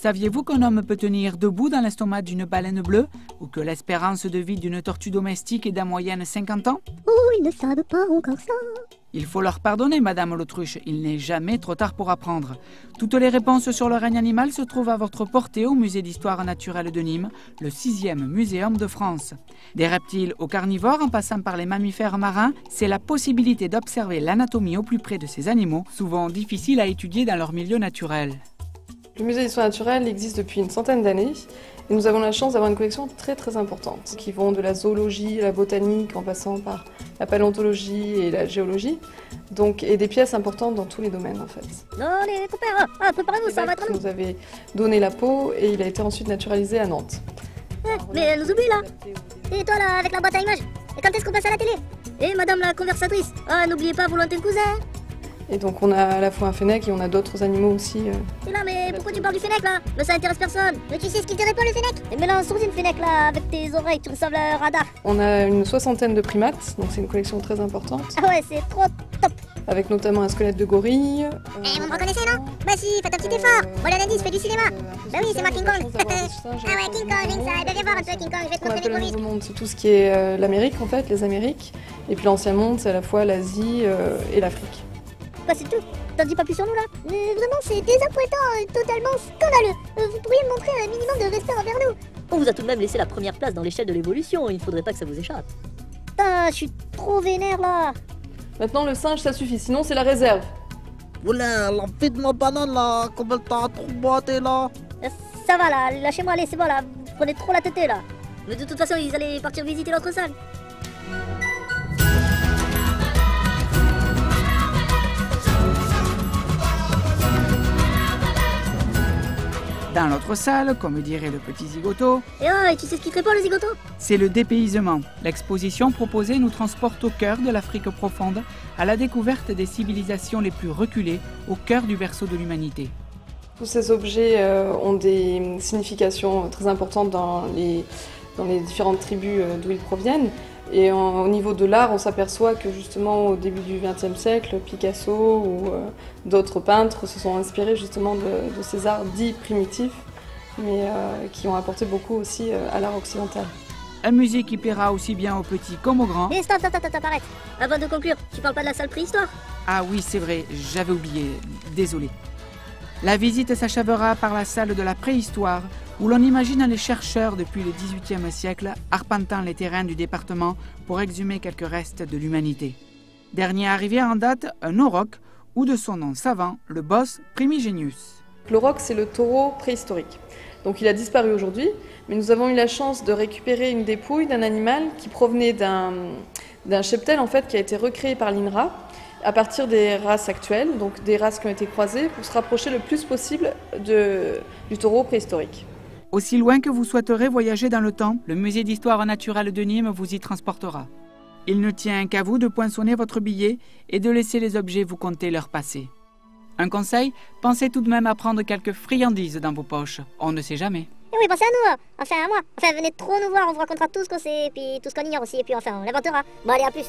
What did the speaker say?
Saviez-vous qu'un homme peut tenir debout dans l'estomac d'une baleine bleue ou que l'espérance de vie d'une tortue domestique est d'en moyenne 50 ans? Oh, ils ne savent pas encore ça. Il faut leur pardonner, Madame l'autruche, il n'est jamais trop tard pour apprendre. Toutes les réponses sur le règne animal se trouvent à votre portée au Musée d'Histoire Naturelle de Nîmes, le 6e muséum de France. Des reptiles aux carnivores en passant par les mammifères marins, c'est la possibilité d'observer l'anatomie au plus près de ces animaux, souvent difficiles à étudier dans leur milieu naturel. Le musée d'histoire naturelle existe depuis une centaine d'années et nous avons la chance d'avoir une collection très importante qui vont de la zoologie, la botanique en passant par la paléontologie et la géologie, et des pièces importantes dans tous les domaines en fait. Non les copains, préparez-vous, ça va être nous. Nous avait donné la peau et il a été ensuite naturalisé à Nantes. Mais elle nous oublie là. Et toi là avec la boîte à images. Et quand est-ce qu'on passe à la télé? Et madame la conversatrice, n'oubliez pas vos lointains cousins. Et donc on a à la fois un fennec et on a d'autres animaux aussi. Et là, mais pourquoi tu parles du fennec là? Mais ça intéresse personne. Mais tu sais ce qu'il te répond le fennec? Mais là, sourdine fennec là, avec tes oreilles, tu ressembles à un radar. On a une soixantaine de primates, donc c'est une collection très importante. Ah ouais, c'est trop top. Avec notamment un squelette de gorille. Vous me reconnaissez non? Bah si, faites un petit effort. Voilà l'indice, fais du cinéma. Bah oui, c'est moi King Kong. Ah ouais, King Kong, ça, viens voir un peu King Kong, je vais te montrer les Le comiques. Nouveau Monde, c'est tout ce qui est l'Amérique en fait, les Amériques. Et puis l'Ancien Monde, c'est à la fois l'Asie et l'Afrique. Bah c'est tout. T'en dis pas plus sur nous là? Mais vraiment c'est désappointant, totalement scandaleux. Vous pourriez me montrer un minimum de respect envers nous. On vous a tout de même laissé la première place dans l'échelle de l'évolution, il ne faudrait pas que ça vous échappe. Putain, je suis trop vénère là. Maintenant le singe ça suffit, sinon c'est la réserve. Oula, l'envie de ma banane là, comme elle t'a trop boité là. Ça va là, lâchez-moi, allez c'est bon là, vous prenez trop la tête là. Mais de toute façon ils allaient partir visiter l'autre salle. Dans l'autre salle, comme dirait le petit zigoto, Et tu sais ce qui te répond le zigoto? c'est le dépaysement. L'exposition proposée nous transporte au cœur de l'Afrique profonde, à la découverte des civilisations les plus reculées, au cœur du berceau de l'humanité. Tous ces objets ont des significations très importantes dans les différentes tribus d'où ils proviennent. Et au niveau de l'art, on s'aperçoit que justement au début du XXe siècle, Picasso ou d'autres peintres se sont inspirés justement de ces arts dits primitifs, mais qui ont apporté beaucoup aussi à l'art occidental. Un musée qui plaira aussi bien aux petits comme aux grands. Mais stop, arrête. Avant de conclure, tu parles pas de la salle préhistoire? Ah oui, c'est vrai, j'avais oublié, désolé. La visite s'achèvera par la salle de la préhistoire, où l'on imagine les chercheurs depuis le XVIIIe siècle arpentant les terrains du département pour exhumer quelques restes de l'humanité. Dernier arrivé en date, un auroch, ou de son nom savant, le Bos primigenius. L'auroch, c'est le taureau préhistorique. Donc il a disparu aujourd'hui, mais nous avons eu la chance de récupérer une dépouille d'un animal qui provenait d'un cheptel en fait, qui a été recréé par l'INRA à partir des races actuelles, donc des races qui ont été croisées, pour se rapprocher le plus possible du taureau préhistorique. Aussi loin que vous souhaiterez voyager dans le temps, le musée d'histoire naturelle de Nîmes vous y transportera. Il ne tient qu'à vous de poinçonner votre billet et de laisser les objets vous conter leur passé. Un conseil, pensez tout de même à prendre quelques friandises dans vos poches, on ne sait jamais. Et oui, pensez à nous, enfin à moi. Enfin venez trop nous voir, on vous racontera tout ce qu'on sait, et puis tout ce qu'on ignore aussi, et puis enfin on l'inventera. Bon allez, à plus.